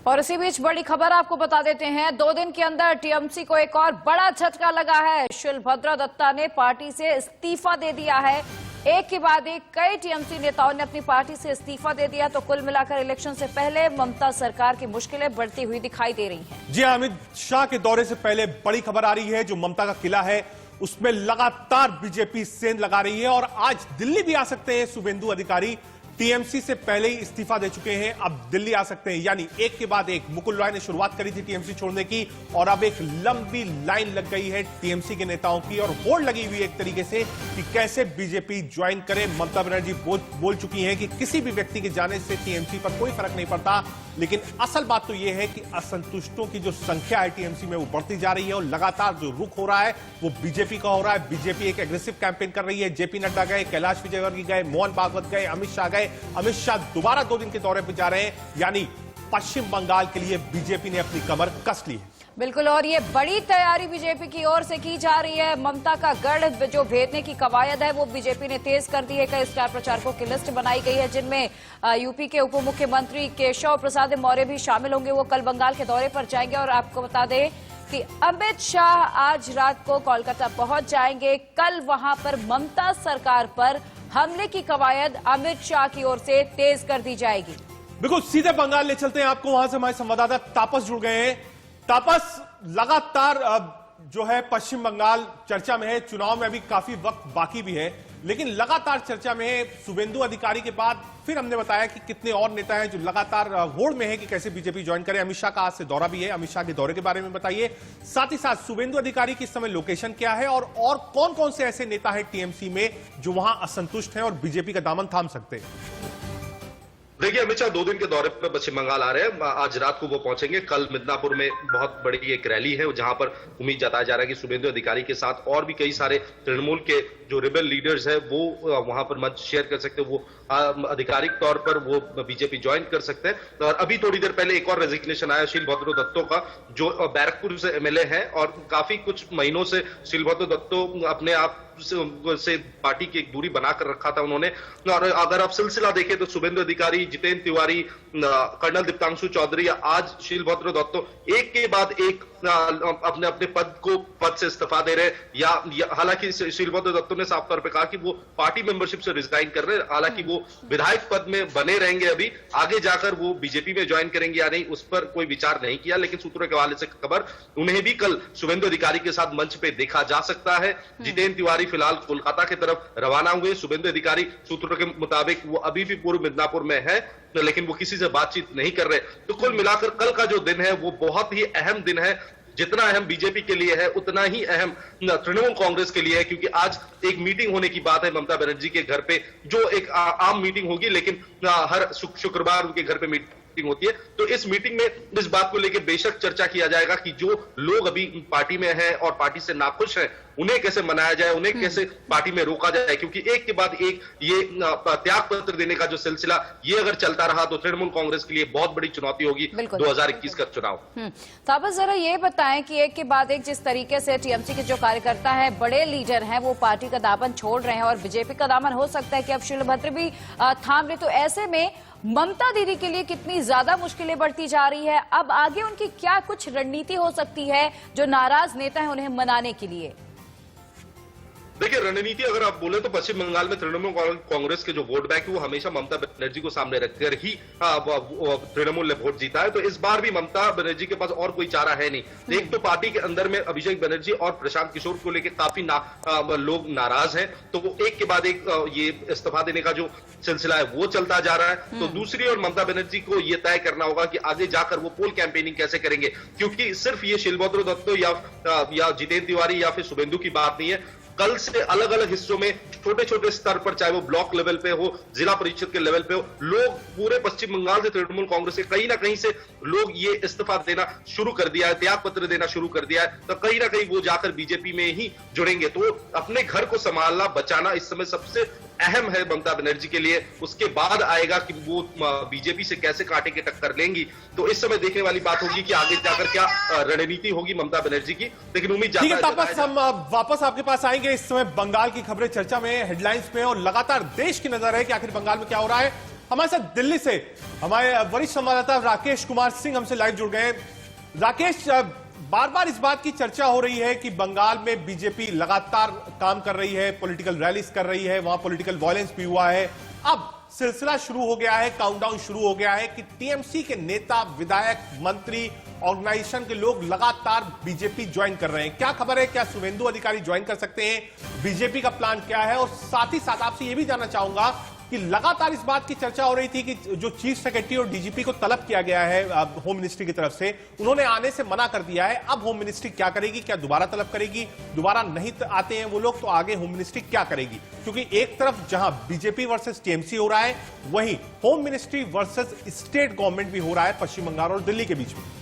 और इसी बीच बड़ी खबर आपको बता देते हैं, 2 दिन के अंदर टीएमसी को एक और बड़ा झटका लगा है। शिलभद्रा दत्ता ने पार्टी से इस्तीफा दे दिया है। एक के बाद एक कई टीएमसी नेताओं ने अपनी पार्टी से इस्तीफा दे दिया। तो कुल मिलाकर इलेक्शन से पहले ममता सरकार की मुश्किलें बढ़ती हुई दिखाई दे रही हैं। जी, अमित शाह के दौरे से पहले बड़ी खबर आ रही है। जो ममता का किला है उसमें लगातार बीजेपी सेंध लगा रही है और आज दिल्ली भी आ सकते हैं शुभेंदु अधिकारी। टीएमसी से पहले ही इस्तीफा दे चुके हैं, अब दिल्ली आ सकते हैं। यानी एक के बाद एक मुकुल रॉय ने शुरुआत करी थी टीएमसी छोड़ने की और अब एक लंबी लाइन लग गई है टीएमसी के नेताओं की और होड़ लगी हुई है एक तरीके से कि कैसे बीजेपी ज्वाइन करे। ममता बनर्जी बोल चुकी हैं कि किसी भी व्यक्ति के जाने से टीएमसी पर कोई फर्क नहीं पड़ता, लेकिन असल बात तो यह है कि असंतुष्टों की जो संख्या है टीएमसी में वो बढ़ती जा रही है और लगातार जो रुख हो रहा है वो बीजेपी का हो रहा है। बीजेपी एक एग्रेसिव कैंपेन कर रही है। जेपी नड्डा गए, कैलाश विजयवर्गीय गए, मोहन भागवत गए, अमित शाह गए। अमित शाह दोबारा 2 दिन के दौरे पर जा रहे हैं, यानी पश्चिम बंगाल के लिए बीजेपी ने अपनी कमर कस ली है। बिल्कुल, और ये बड़ी तैयारी बीजेपी की ओर से की जा रही है। ममता का गढ़ जो भेदने की कवायद है वो बीजेपी ने तेज कर दी है। कई स्टार प्रचारकों की लिस्ट बनाई गई है जिनमें यूपी के उप मुख्यमंत्री केशव प्रसाद मौर्य भी शामिल होंगे। वो कल बंगाल के दौरे पर जाएंगे और आपको बता दें कि अमित शाह आज रात को कोलकाता पहुंच जाएंगे। कल वहां पर ममता सरकार पर हमले की कवायद अमित शाह की ओर से तेज कर दी जाएगी। बिल्कुल, सीधे बंगाल ले चलते हैं आपको। वहां से हमारे संवाददाता तापस जुड़ गए हैं। तापस, लगातार जो है पश्चिम बंगाल चर्चा में है। चुनाव में अभी काफी वक्त बाकी भी है, लेकिन लगातार चर्चा में है। शुभेंदु अधिकारी के बाद फिर हमने बताया कि कितने और नेता हैं जो लगातार होड़ में है कि कैसे बीजेपी ज्वाइन करें। अमित शाह का आज से दौरा भी है। अमित शाह के दौरे के बारे में बताइए, साथ ही साथ शुभेंदु अधिकारी की इस समय लोकेशन क्या है और कौन कौन से ऐसे नेता हैं टीएमसी में जो वहां असंतुष्ट हैं और बीजेपी का दामन थाम सकते हैं। देखिए, अमित शाह 2 दिन के दौरे पर पश्चिम बंगाल आ रहे हैं। आज रात को वो पहुंचेंगे। कल मिदनापुर में बहुत बड़ी एक रैली है जहां पर उम्मीद जताया जा रहा है कि शुभेंदु अधिकारी के साथ और भी कई सारे तृणमूल के जो रिबेल लीडर्स है वो वहां पर मंच शेयर कर सकते हैं। वो आधिकारिक तौर पर वो बीजेपी ज्वाइन कर सकते हैं। और अभी थोड़ी देर पहले एक और रेजिग्नेशन आया शिलभद्र दत्तो का, जो बैरकपुर से एमएलए है और काफी कुछ महीनों से शिलभद्र दत्तो अपने आप से पार्टी की एक दूरी बनाकर रखा था उन्होंने। और अगर आप सिलसिला देखें तो शुभेंदु अधिकारी, जितेंद्र तिवारी, कर्नल दीप्तांशु चौधरी, आज शिलभद्र दत्तो एक के बाद एक अपने अपने पद से इस्तीफा दे रहे या हालांकि शिलभद्र दत्तो ने साफ तौर पे कहा कि वो पार्टी मेंबरशिप से रिजाइन कर रहे हैं। हालांकि वो विधायक पद में बने रहेंगे, अभी आगे जाकर वो बीजेपी में ज्वाइन करेंगे या नहीं उस पर कोई विचार नहीं किया। लेकिन सूत्रों के हवाले से खबर, उन्हें भी कल शुभेंदु अधिकारी के साथ मंच पे देखा जा सकता है। जितेंद्र तिवारी फिलहाल कोलकाता की तरफ रवाना हुए। शुभेंदु अधिकारी सूत्रों के मुताबिक वो अभी भी पूर्व मिदनापुर में है, लेकिन वो किसी से बातचीत नहीं कर रहे। तो कुल मिलाकर कल का जो दिन है वो बहुत ही अहम दिन है। जितना अहम बीजेपी के लिए है उतना ही अहम तृणमूल कांग्रेस के लिए है, क्योंकि आज एक मीटिंग होने की बात है ममता बनर्जी के घर पे, जो एक आम मीटिंग होगी, लेकिन हर शुक्रवार उनके घर पे मीटिंग होती है। तो इस मीटिंग में इस बात को लेकर बेशक चर्चा किया जाएगा कि जो लोग अभी पार्टी में हैं और पार्टी से नाखुश हैं उन्हें कैसे मनाया जाए, उन्हें कैसे पार्टी में रोका जाए, क्योंकि एक के बाद एक ये त्याग पत्र देने का जो सिलसिला ये अगर चलता रहा तो तृणमूल कांग्रेस के लिए बहुत बड़ी चुनौती होगी 2021 का चुनाव। तापस, जरा ये बताएं कि एक के बाद एक जिस तरीके से टीएमसी के जो कार्यकर्ता है, बड़े लीडर हैं, वो पार्टी का दामन छोड़ रहे हैं और बीजेपी का दामन हो सकता है कि अब शिलभद्र भी थाम ले, तो ऐसे में ममता दीदी के लिए कितनी ज्यादा मुश्किलें बढ़ती जा रही है। अब आगे उनकी क्या कुछ रणनीति हो सकती है जो नाराज नेता है उन्हें मनाने के लिए? देखिए, रणनीति अगर आप बोले तो पश्चिम बंगाल में तृणमूल कांग्रेस के जो वोट बैंक है वो हमेशा ममता बनर्जी को सामने रखकर ही तृणमूल ने वोट जीता है। तो इस बार भी ममता बनर्जी के पास और कोई चारा है नहीं। एक तो पार्टी के अंदर में अभिषेक बनर्जी और प्रशांत किशोर को लेकर काफी लोग नाराज हैं, तो वो एक के बाद एक ये इस्तीफा देने का जो सिलसिला है वो चलता जा रहा है। तो दूसरी ओर ममता बनर्जी को यह तय करना होगा कि आगे जाकर वो पोल कैंपेनिंग कैसे करेंगे, क्योंकि सिर्फ ये शिलभद्र दत्तो या जितेंद्र तिवारी या फिर शुभेंदु की बात नहीं है। कल से अलग अलग हिस्सों में छोटे छोटे स्तर पर, चाहे वो ब्लॉक लेवल पे हो, जिला परिषद के लेवल पे हो, लोग पूरे पश्चिम बंगाल से तृणमूल कांग्रेस के कहीं ना कहीं से लोग ये इस्तीफा देना शुरू कर दिया है, त्याग पत्र देना शुरू कर दिया है। तो कहीं ना कहीं वो जाकर बीजेपी में ही जुड़ेंगे। तो अपने घर को संभालना, बचाना इस समय सबसे अहम है ममता बनर्जी के लिए। उसके बाद आएगा कि वो बीजेपी से कैसे कांटे की टक्कर लेंगी। तो इस समय देखने वाली बात होगी कि आगे जाकर क्या रणनीति होगी ममता बनर्जी की। लेकिन उम्मीद ठीक है तापस, हम वापस आपके पास आएंगे। इस समय बंगाल की खबरें चर्चा में, हेडलाइंस में, और लगातार देश की नजर है कि आखिर बंगाल में क्या हो रहा है। हमारे साथ दिल्ली से हमारे वरिष्ठ संवाददाता राकेश कुमार सिंह हमसे लाइव जुड़ गए। राकेश, बार बार इस बात की चर्चा हो रही है कि बंगाल में बीजेपी लगातार काम कर रही है, पॉलिटिकल रैलीज कर रही है, वहां पॉलिटिकल वायलेंस भी हुआ है। अब सिलसिला शुरू हो गया है, काउंटडाउन शुरू हो गया है कि टीएमसी के नेता, विधायक, मंत्री, ऑर्गेनाइजेशन के लोग लगातार बीजेपी ज्वाइन कर रहे हैं। क्या खबर है, क्या शुभेंदु अधिकारी ज्वाइन कर सकते हैं? बीजेपी का प्लान क्या है? और साथ ही साथ आपसे यह भी जानना चाहूंगा कि लगातार इस बात की चर्चा हो रही थी कि जो चीफ सेक्रेटरी और डीजीपी को तलब किया गया है होम मिनिस्ट्री की तरफ से, उन्होंने आने से मना कर दिया है। अब होम मिनिस्ट्री क्या करेगी? क्या दोबारा तलब करेगी? दोबारा नहीं आते हैं वो लोग तो आगे होम मिनिस्ट्री क्या करेगी? क्योंकि एक तरफ जहां बीजेपी वर्सेस टीएमसी हो रहा है, वहीं home ministry versus state government भी हो रहा है पश्चिम बंगाल और दिल्ली के बीच में।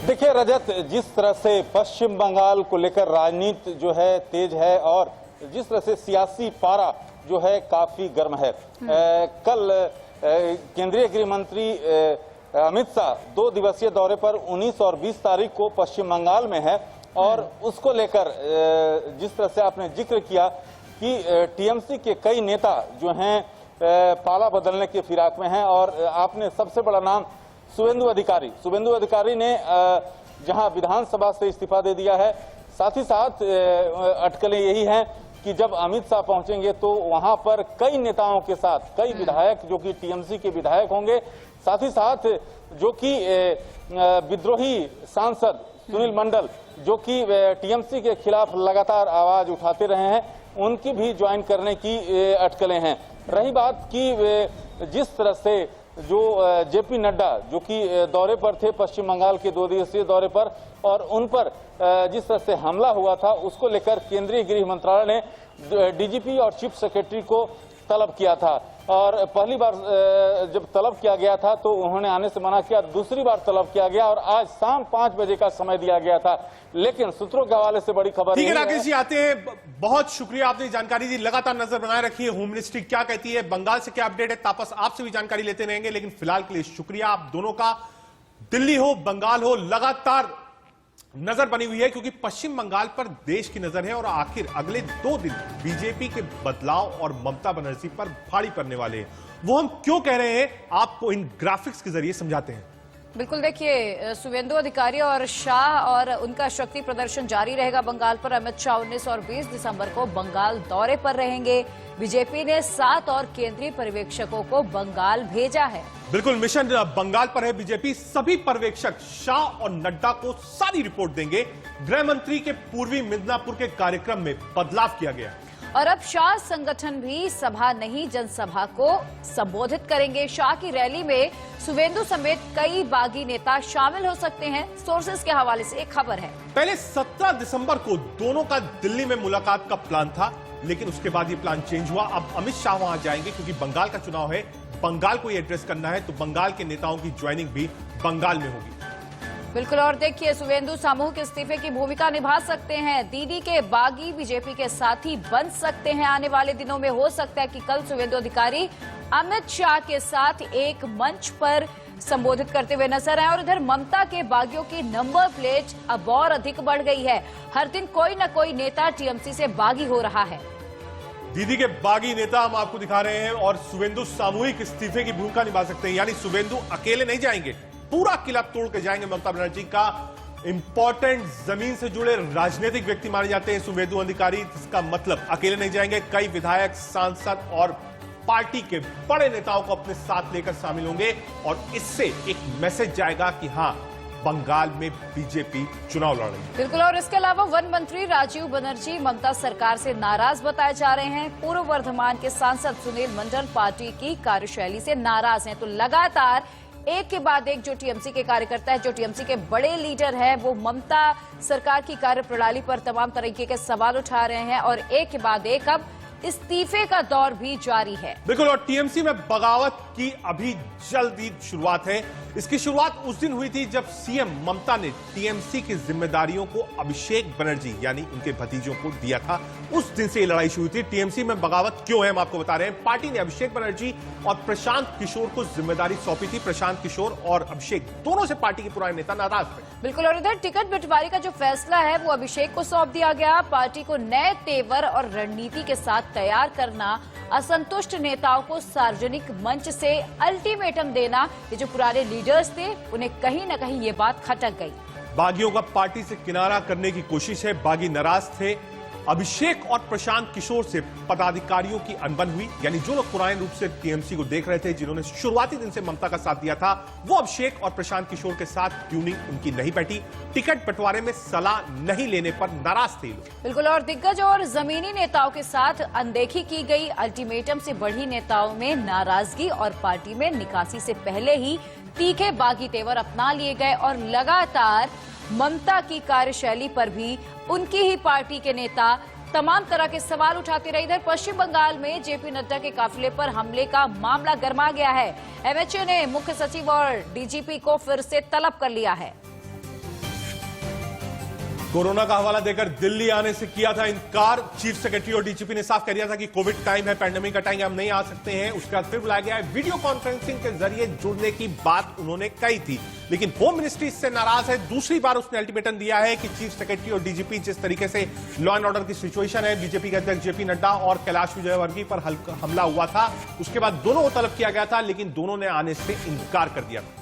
देखिए रजत, जिस तरह से पश्चिम बंगाल को लेकर राजनीति जो है तेज है और जिस तरह से सियासी पारा जो है काफी गर्म है। कल केंद्रीय गृह मंत्री अमित शाह 2 दिवसीय दौरे पर 19 और 20 तारीख को पश्चिम बंगाल में है और उसको लेकर जिस तरह से आपने जिक्र किया कि टीएमसी के कई नेता जो हैं पाला बदलने के फिराक में हैं और आपने सबसे बड़ा नाम शुभेंदु अधिकारी ने जहां विधानसभा से इस्तीफा दे दिया है। साथ ही साथ अटकलें यही हैं कि जब अमित शाह पहुंचेंगे तो वहां पर कई नेताओं के साथ कई विधायक जो कि टीएमसी के विधायक होंगे, साथ ही साथ जो कि विद्रोही सांसद सुनील मंडल जो कि टीएमसी के खिलाफ लगातार आवाज उठाते रहे हैं, उनकी भी ज्वाइन करने की अटकलें हैं। रही बात कि जिस तरह से जो जेपी नड्डा जो कि दौरे पर थे पश्चिम बंगाल के 2 दिवसीय दौरे पर, और उन पर जिस तरह से हमला हुआ था उसको लेकर केंद्रीय गृह मंत्रालय ने डीजीपी और चीफ सेक्रेटरी को तलब किया था। और पहली बार जब तलब किया गया था तो उन्होंने आने से मना किया, दूसरी बार तलब किया गया और आज शाम 5 बजे का समय दिया गया था। लेकिन सूत्रों के हवाले से बड़ी खबर ठीक है राकेश जी, आते हैं। बहुत शुक्रिया, आपने जानकारी दी। लगातार नजर बनाए रखिए होम मिनिस्ट्री क्या कहती है, बंगाल से क्या अपडेट है। तापस आपसे भी जानकारी लेते रहेंगे, लेकिन फिलहाल के लिए शुक्रिया आप दोनों का। दिल्ली हो, बंगाल हो, लगातार नजर बनी हुई है क्योंकि पश्चिम बंगाल पर देश की नजर है और आखिर अगले 2 दिन बीजेपी के बदलाव और ममता बनर्जी पर भारी पड़ने वाले हैं। वो हम क्यों कह रहे हैं आपको इन ग्राफिक्स के जरिए समझाते हैं। बिल्कुल, देखिए शुभेंदु अधिकारी और शाह और उनका शक्ति प्रदर्शन जारी रहेगा बंगाल पर। अमित शाह 19 और 20 दिसंबर को बंगाल दौरे पर रहेंगे। बीजेपी ने 7 और केंद्रीय पर्यवेक्षकों को बंगाल भेजा है। बिल्कुल, मिशन बंगाल पर है बीजेपी। सभी पर्यवेक्षक शाह और नड्डा को सारी रिपोर्ट देंगे। गृह मंत्री के पूर्वी मिदनापुर के कार्यक्रम में बदलाव किया गया और अब शाह संगठन भी सभा नहीं जनसभा को संबोधित करेंगे। शाह की रैली में शुभेंदु समेत कई बागी नेता शामिल हो सकते हैं। सोर्सेज के हवाले से एक खबर है। पहले 17 दिसंबर को दोनों का दिल्ली में मुलाकात का प्लान था, लेकिन उसके बाद ये प्लान चेंज हुआ। अब अमित शाह वहां जाएंगे क्योंकि बंगाल का चुनाव है, बंगाल को ये एड्रेस करना है, तो बंगाल के नेताओं की ज्वाइनिंग भी बंगाल में होगी। बिल्कुल, और देखिए शुभेंदु सामूहिक इस्तीफे की भूमिका निभा सकते हैं। दीदी के बागी बीजेपी के साथी बन सकते हैं। आने वाले दिनों में हो सकता है कि कल शुभेंदु अधिकारी अमित शाह के साथ एक मंच पर संबोधित करते हुए नजर आए। और इधर ममता के बागियों की नंबर प्लेट अब और अधिक बढ़ गई है। हर दिन कोई न कोई नेता टीएमसी से बागी हो रहा है। दीदी के बागी नेता हम आपको दिखा रहे हैं और शुभेंदु सामूहिक इस्तीफे की भूमिका निभा सकते हैं। यानी शुभेंदु अकेले नहीं जाएंगे, पूरा किला तोड़ के जाएंगे। ममता बनर्जी का इंपॉर्टेंट जमीन से जुड़े राजनीतिक व्यक्ति माने जाते हैं शुभेंदु अधिकारी। इसका मतलब अकेले नहीं जाएंगे, कई विधायक, सांसद और पार्टी के बड़े नेताओं को अपने साथ लेकर शामिल होंगे और इससे एक मैसेज जाएगा कि हां, बंगाल में बीजेपी चुनाव लड़ रही है। बिल्कुल, और इसके अलावा वन मंत्री राजीव बनर्जी ममता सरकार से नाराज बताए जा रहे हैं। पूर्व वर्धमान के सांसद सुनील मंडल पार्टी की कार्यशैली से नाराज हैं। तो लगातार एक के बाद एक जो टीएमसी के कार्यकर्ता है, जो टीएमसी के बड़े लीडर हैं, वो ममता सरकार की कार्यप्रणाली पर तमाम तरीके के सवाल उठा रहे हैं और एक के बाद एक अब इस्तीफे का दौर भी जारी है। बिल्कुल, और टीएमसी में बगावत की अभी जल्दी शुरुआत है। इसकी शुरुआत उस दिन हुई थी जब सीएम ममता ने टीएमसी की जिम्मेदारियों को अभिषेक बनर्जी यानी उनके भतीजों को दिया था। उस दिन से ये लड़ाई शुरू थी। टीएमसी में बगावत क्यों है हम आपको बता रहे हैं। पार्टी ने अभिषेक बनर्जी और प्रशांत किशोर को जिम्मेदारी सौंपी थी। प्रशांत किशोर और अभिषेक दोनों से पार्टी के पुराने नेता नाराज थे। बिल्कुल, और इधर टिकट बंटवारे का जो फैसला है वो अभिषेक को सौंप दिया गया। पार्टी को नए तेवर और रणनीति के साथ तैयार करना, असंतुष्ट नेताओं को सार्वजनिक मंच से अल्टीमेटम देना, ये जो पुराने लीडर्स थे उन्हें कहीं न कहीं ये बात खटक गई। बागियों का पार्टी से किनारा करने की कोशिश है। बागी नाराज थे। अभिषेक और प्रशांत किशोर से पदाधिकारियों की अनबन हुई, यानी जो लोग पुराने रूप से टीएमसी को देख रहे थे, जिन्होंने शुरुआती दिन से ममता का साथ दिया था, वो अभिषेक और प्रशांत किशोर के साथ ट्यूनिंग उनकी नहीं बैठी। टिकट बंटवारे में सलाह नहीं लेने पर नाराज थे लोग। बिल्कुल, और दिग्गज और जमीनी नेताओं के साथ अनदेखी की गई। अल्टीमेटम से बढ़ी नेताओं में नाराजगी और पार्टी में निकासी से पहले ही तीखे बागी तेवर अपना लिए गए और लगातार ममता की कार्यशैली पर भी उनकी ही पार्टी के नेता तमाम तरह के सवाल उठाते रहे। इधर पश्चिम बंगाल में जेपी नड्डा के काफिले पर हमले का मामला गर्मा गया है। एमएचए ने मुख्य सचिव और डीजीपी को फिर से तलब कर लिया है। कोरोना का हवाला देकर दिल्ली आने से किया था इनकार। चीफ सेक्रेटरी और डीजीपी ने साफ कर दिया था कि कोविड टाइम है, पैंडेमिक का टाइम है, हम नहीं आ सकते हैं। उसके बाद फिर बुलाया गया है। वीडियो कॉन्फ्रेंसिंग के जरिए जुड़ने की बात उन्होंने कही थी, लेकिन होम मिनिस्ट्री इससे नाराज है। दूसरी बार उसने अल्टीमेटम दिया है कि चीफ सेक्रेटरी और डीजीपी जिस तरीके से लॉ एंड ऑर्डर की सिचुएशन है, बीजेपी के अध्यक्ष जेपी नड्डा और कैलाश विजयवर्गीय पर हमला हुआ था, उसके बाद दोनों को तलब किया गया था, लेकिन दोनों ने आने से इनकार कर दिया था।